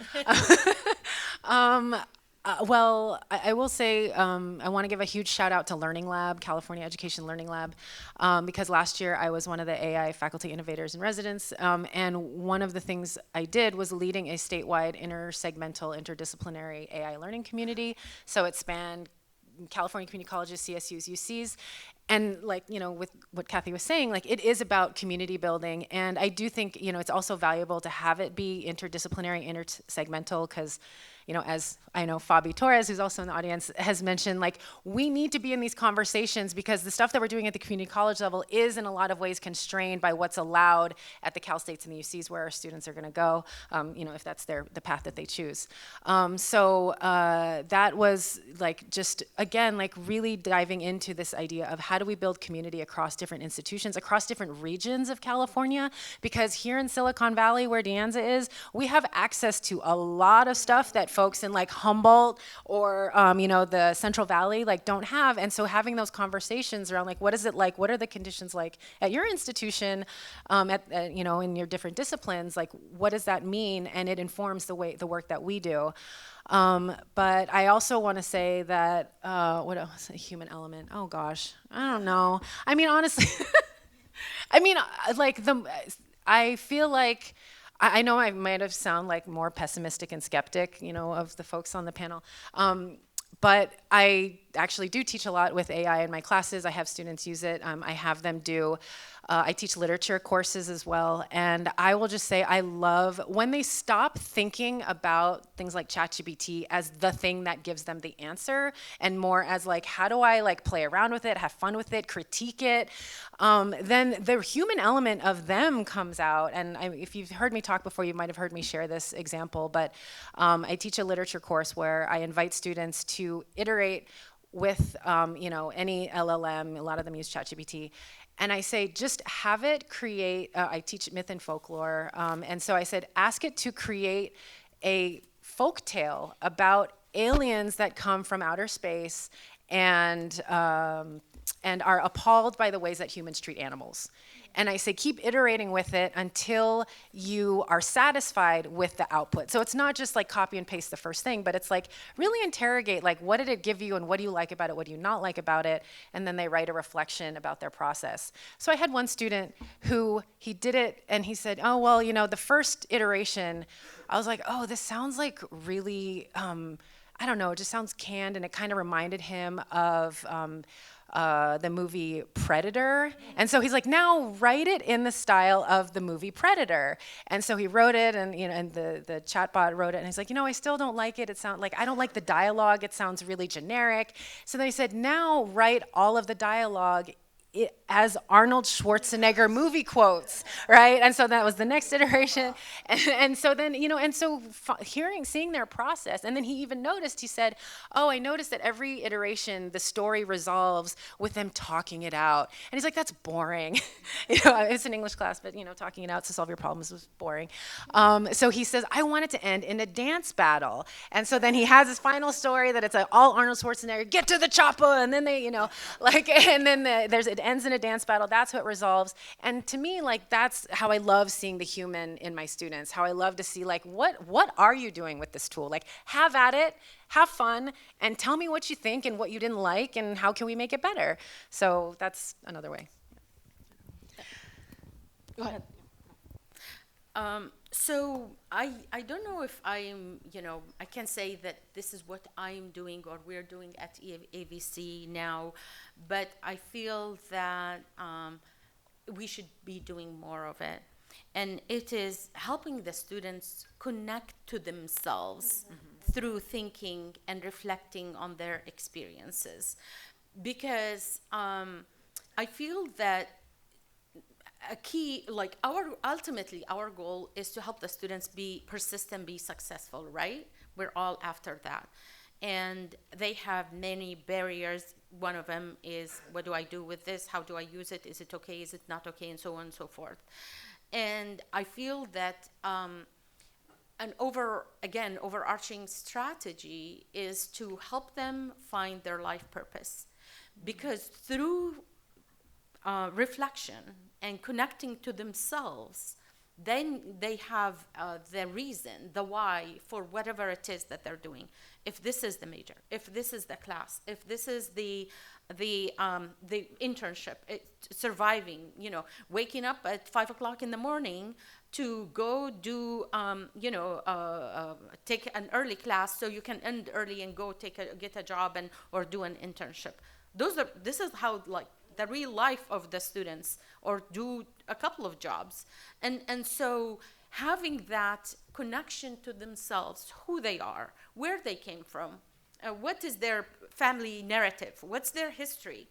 Well, I will say I want to give a huge shout out to Learning Lab, California Education Learning Lab, because last year I was one of the AI faculty innovators in residence, and one of the things I did was leading a statewide intersegmental interdisciplinary AI learning community. So it spanned California community colleges, CSUs, UCs, and like, with what Kathy was saying, like, it is about community building. And I do think, it's also valuable to have it be interdisciplinary, intersegmental, because, as I know Fabi Torres, who's also in the audience, has mentioned, like, we need to be in these conversations because the stuff that we're doing at the community college level is in a lot of ways constrained by what's allowed at the Cal States and the UCs where our students are going to go, if that's the path that they choose. So that was like, just again, like really diving into this idea of how do we build community across different institutions, across different regions of California, because here in Silicon Valley, where De Anza is, we have access to a lot of stuff that folks in like Humboldt or the Central Valley like don't have. And so having those conversations around like, what is it like, what are the conditions like at your institution, in your different disciplines, like what does that mean? And it informs the work that we do. But I also want to say that, what else, a human element? Oh gosh, I don't know. I mean, honestly, I feel like, I know I might have sound like more pessimistic and skeptic, of the folks on the panel. But I actually do teach a lot with AI in my classes. I have students use it. I have them do, I teach literature courses as well. And I will just say I love when they stop thinking about things like ChatGPT as the thing that gives them the answer, and more as like, how do I like play around with it, have fun with it, critique it? Then the human element of them comes out. And if you've heard me talk before, you might have heard me share this example, but I teach a literature course where I invite students to iterate with any LLM. A lot of them use ChatGPT. And I say, just have it create, I teach myth and folklore, and so I said, ask it to create a folk tale about aliens that come from outer space and are appalled by the ways that humans treat animals. And I say, keep iterating with it until you are satisfied with the output. So it's not just like copy and paste the first thing, but it's like really interrogate, like, what did it give you and what do you like about it, what do you not like about it? And then they write a reflection about their process. So I had one student who, he did it and he said, oh, well, the first iteration, I was like, oh, this sounds like really, I don't know, it just sounds canned, and it kind of reminded him of the movie Predator. And so he's like, now write it in the style of the movie Predator. And so he wrote it, and and the chatbot wrote it, and he's like, I still don't like it. It sounds like, I don't like the dialogue. It sounds really generic. So then he said, now write all of the dialogue as Arnold Schwarzenegger movie quotes, right? And so that was the next iteration. And so then, seeing their process, and then he even noticed, he said, oh, I noticed that every iteration, the story resolves with them talking it out. And he's like, that's boring. It's an English class, but talking it out to solve your problems was boring. So he says, I want it to end in a dance battle. And so then he has his final story that it's all Arnold Schwarzenegger, get to the chopper, and then they, and then it ends in a dance battle. That's what resolves. And to me, like, that's how I love seeing the human in my students, how I love to see, like, what are you doing with this tool? Like, have at it, have fun, and tell me what you think and what you didn't like and how can we make it better. So that's another way. Go ahead. So I don't know if I'm, I can say that this is what I'm doing or we're doing at AVC now, but I feel that we should be doing more of it. And it is helping the students connect to themselves through thinking and reflecting on their experiences. Because I feel that a key, like ultimately our goal is to help the students be persistent, be successful, right? We're all after that. And they have many barriers. One of them is, what do I do with this? How do I use it? Is it okay? Is it not okay? And so on and so forth. And I feel that an overarching strategy is to help them find their life purpose. Because through reflection and connecting to themselves, then they have the reason, the why for whatever it is that they're doing. If this is the major, if this is the class, if this is the internship, surviving, waking up at 5 o'clock in the morning to go do, take an early class so you can end early and go get a job or do an internship. This is how, like, the real life of the students, or do a couple of jobs. And so having that connection to themselves, who they are, where they came from, what is their family narrative, what's their history,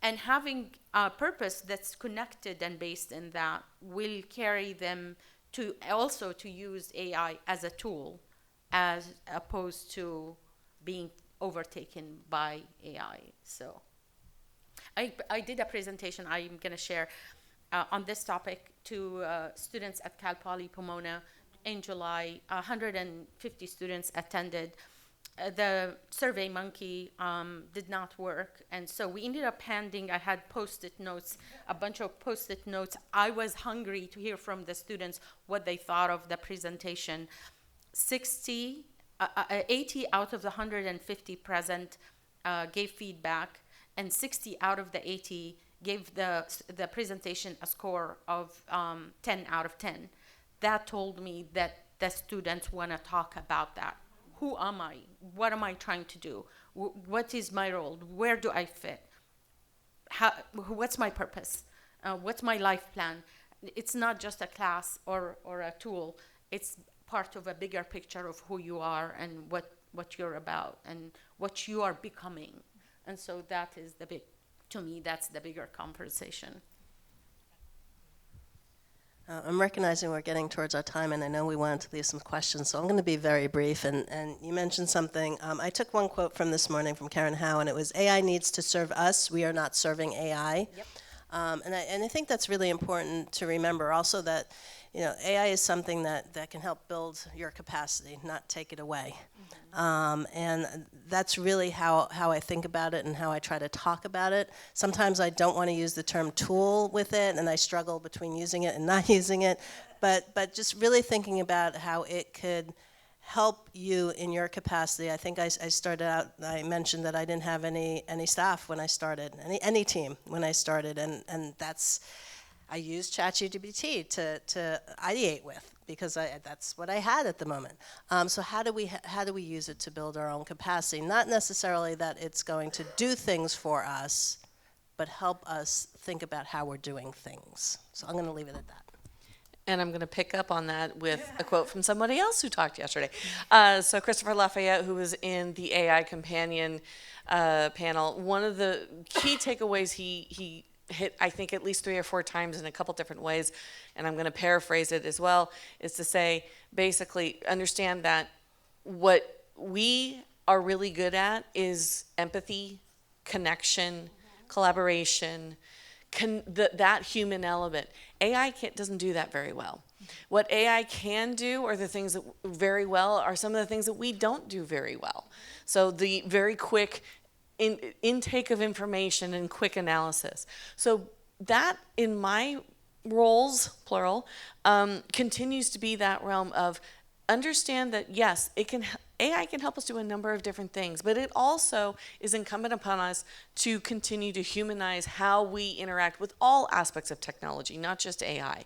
and having a purpose that's connected and based in that will carry them to also to use AI as a tool, as opposed to being overtaken by AI. So I did a presentation I'm going to share on this topic to students at Cal Poly Pomona in July. 150 students attended. The Survey Monkey did not work, and so we ended up handing, I had post-it notes, a bunch of post-it notes. I was hungry to hear from the students what they thought of the presentation. 80 out of the 150 present gave feedback, and 60 out of the 80 gave the presentation a score of 10 out of 10. That told me that the students want to talk about that. Who am I? What am I trying to do? What is my role? Where do I fit? What's my purpose? What's my life plan? It's not just a class or a tool. It's part of a bigger picture of who you are and what you're about and what you are becoming. And so that is to me, that's the bigger conversation. I'm recognizing we're getting towards our time, and I know we wanted to leave some questions, so I'm going to be very brief. And you mentioned something. I took one quote from this morning from Karen Howe, and it was, "AI needs to serve us. We are not serving AI." Yep. And I think that's really important to remember. Also, that AI is something that can help build your capacity, not take it away. And that's really how I think about it and how I try to talk about it. Sometimes I don't want to use the term tool with it, and I struggle between using it and not using it. But just really thinking about how it could help you in your capacity. I think I started out, I mentioned that I didn't have any staff when I started, any team when I started, and I used ChatGPT to ideate with, because that's what I had at the moment. So how do we use it to build our own capacity? Not necessarily that it's going to do things for us, but help us think about how we're doing things. So I'm going to leave it at that. And I'm going to pick up on that with a quote from somebody else who talked yesterday. So Christopher Lafayette, who was in the AI Companion panel, one of the key takeaways he hit, I think, at least 3 or 4 times in a couple different ways, and I'm going to paraphrase it as well, is to say, basically, understand that what we are really good at is empathy, connection, collaboration, that human element. AI doesn't do that very well. What AI can do, or the things that very well, are some of the things that we don't do very well. So the very quick intake of information and quick analysis. So that, in my roles, plural, continues to be that realm of understand that, yes, AI can help us do a number of different things, but it also is incumbent upon us to continue to humanize how we interact with all aspects of technology, not just AI.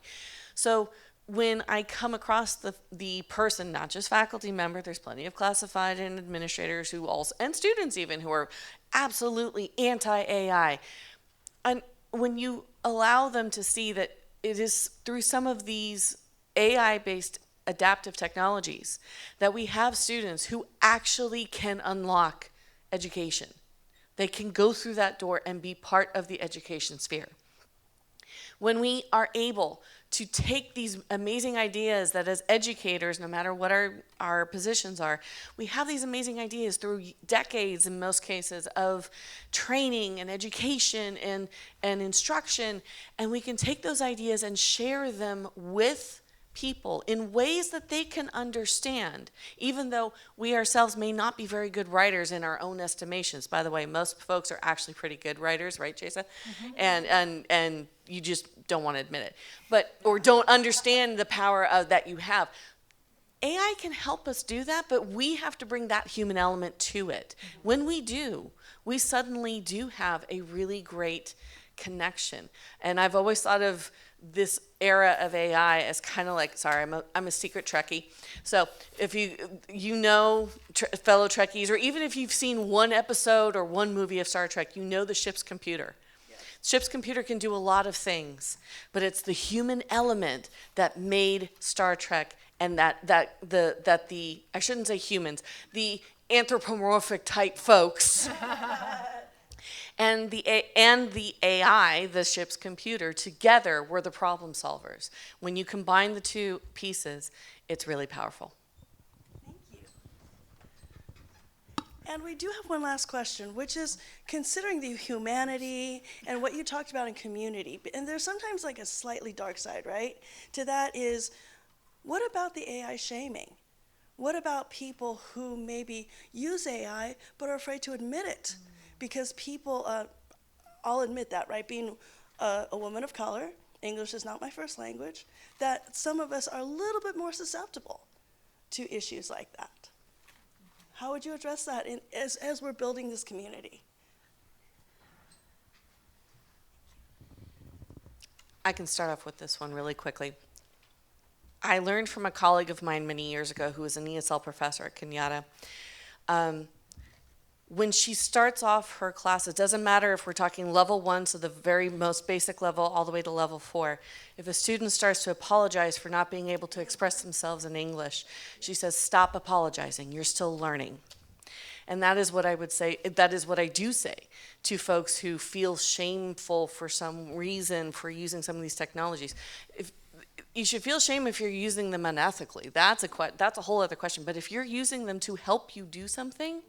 So when I come across the person, not just faculty member, there's plenty of classified and administrators who also, and students even, who are absolutely anti-AI. And when you allow them to see that it is through some of these AI-based adaptive technologies, that we have students who actually can unlock education. They can go through that door and be part of the education sphere. When we are able to take these amazing ideas that as educators, no matter what our positions are, we have these amazing ideas through decades in most cases of training and education and instruction, and we can take those ideas and share them with people in ways that they can understand, even though we ourselves may not be very good writers in our own estimations. By the way, most folks are actually pretty good writers, right, Chasa? And you just don't want to admit it, or don't understand the power of that you have. AI can help us do that, but we have to bring that human element to it. When we do, we suddenly do have a really great connection. And I've always thought of this era of AI as kind of like, sorry, I'm a secret Trekkie. So if you know fellow Trekkies, or even if you've seen one episode or one movie of Star Trek, you know the ship's computer. Ship's computer can do a lot of things, but it's the human element that made Star Trek, and that the I shouldn't say humans, the anthropomorphic type folks and the AI, the ship's computer, together were the problem solvers. When you combine the two pieces, it's really powerful. Thank you. And we do have one last question, which is considering the humanity and what you talked about in community, and there's sometimes like a slightly dark side, right? To that is, what about the AI shaming? What about people who maybe use AI but are afraid to admit it? Because people, I'll admit that, right? Being a woman of color, English is not my first language, that some of us are a little bit more susceptible to issues like that. How would you address that as we're building this community? I can start off with this one really quickly. I learned from a colleague of mine many years ago who was an ESL professor at Kenyatta. When she starts off her class, it doesn't matter if we're talking level 1, so the very most basic level, all the way to level 4. If a student starts to apologize for not being able to express themselves in English, she says, stop apologizing, you're still learning. And that is what I would say, that is what I do say to folks who feel shameful for some reason for using some of these technologies. You should feel shame if you're using them unethically. That's a whole other question. But if you're using them to help you do something,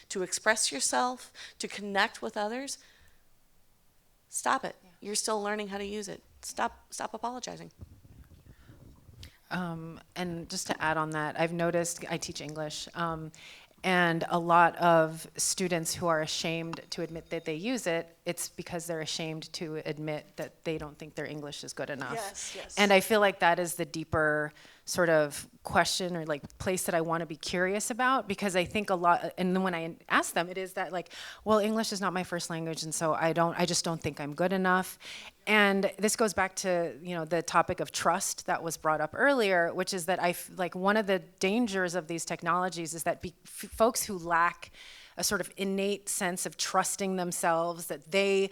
to express yourself, to connect with others, stop it. Yeah. You're still learning how to use it. Stop apologizing. And just to add on that, I've noticed, I teach English, and a lot of students who are ashamed to admit that they use it, it's because they're ashamed to admit that they don't think their English is good enough. Yes, yes. And I feel like that is the deeper sort of question or like place that I want to be curious about, because I think a lot, and then when I ask them, it is that like, well, English is not my first language, and so I just don't think I'm good enough. And this goes back to, the topic of trust that was brought up earlier, which is that like one of the dangers of these technologies is that folks who lack a sort of innate sense of trusting themselves, that they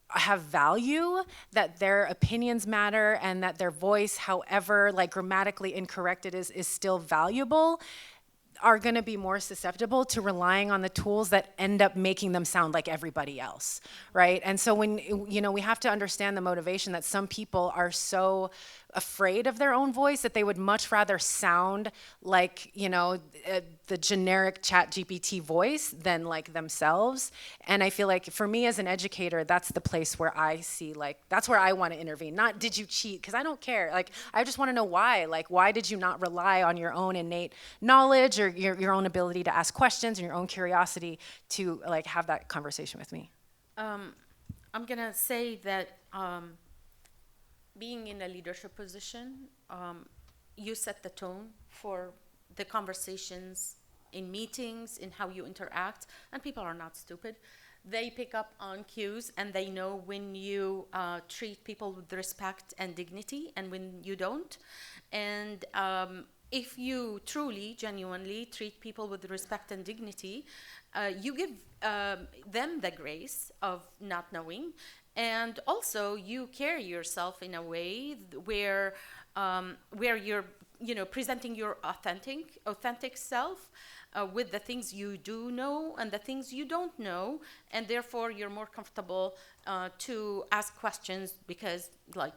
have value, that their opinions matter, and that their voice, however like grammatically incorrect it is still valuable, are going to be more susceptible to relying on the tools that end up making them sound like everybody else, right? And so when, we have to understand the motivation that some people are so afraid of their own voice that they would much rather sound like, the generic ChatGPT voice than like themselves. And I feel like for me as an educator, that's the place where I see, like, that's where I want to intervene. Not did you cheat, because I don't care. Like, I just want to know why. Like, why did you not rely on your own innate knowledge or your own ability to ask questions and your own curiosity to like have that conversation with me? I'm gonna say that being in a leadership position, you set the tone for the conversations in meetings, in how you interact, and people are not stupid. They pick up on cues, and they know when you treat people with respect and dignity and when you don't. And if you truly, genuinely treat people with respect and dignity, you give them the grace of not knowing. And also, you carry yourself in a way where you're presenting your authentic self with the things you do know and the things you don't know, and therefore you're more comfortable to ask questions because, like,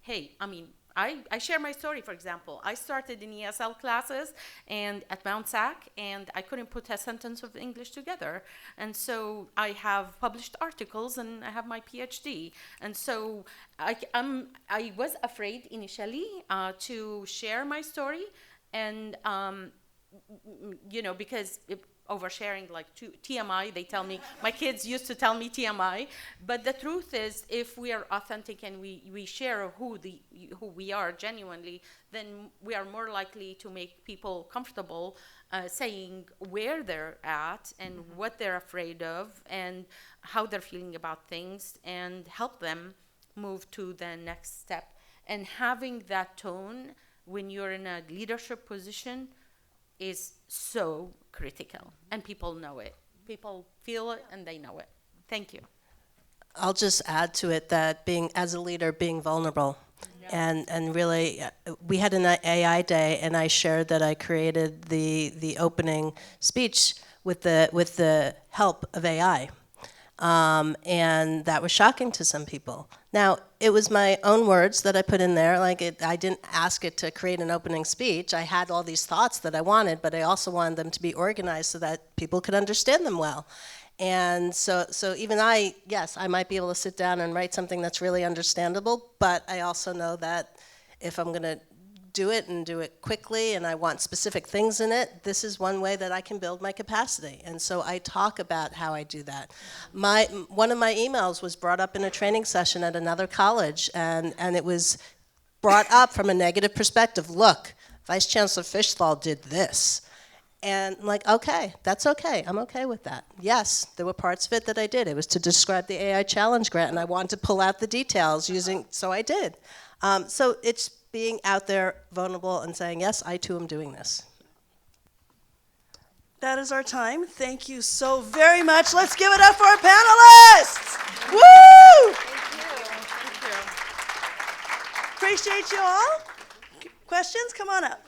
hey, I mean, I share my story, for example. I started in ESL classes and at Mount SAC, and I couldn't put a sentence of English together. And so I have published articles and I have my PhD. And so I was afraid initially to share my story, and because oversharing, like TMI, they tell me, my kids used to tell me TMI, but the truth is, if we are authentic and we share who we are genuinely, then we are more likely to make people comfortable saying where they're at and what they're afraid of and how they're feeling about things, and help them move to the next step. And having that tone when you're in a leadership position is so critical, and people know it. People feel it and they know it. Thank you. I'll just add to it that as a leader, being vulnerable. And really, we had an AI day, and I shared that I created the opening speech with the help of AI. And that was shocking to some people. Now, it was my own words that I put in there. I didn't ask it to create an opening speech. I had all these thoughts that I wanted, but I also wanted them to be organized so that people could understand them well. And so even yes, I might be able to sit down and write something that's really understandable, but I also know that if I'm going to do it and do it quickly, and I want specific things in it, this is one way that I can build my capacity. And so I talk about how I do that. One of my emails was brought up in a training session at another college, and it was brought up from a negative perspective. Look, Vice Chancellor Fishthal did this. And I'm like, okay, that's okay. I'm okay with that. Yes, there were parts of it that I did. It was to describe the AI Challenge Grant, and I wanted to pull out the details so I did. So it's being out there, vulnerable, and saying, yes, I too am doing this. That is our time. Thank you so very much. Let's give it up for our panelists. Woo! Appreciate you all. Questions? Come on up.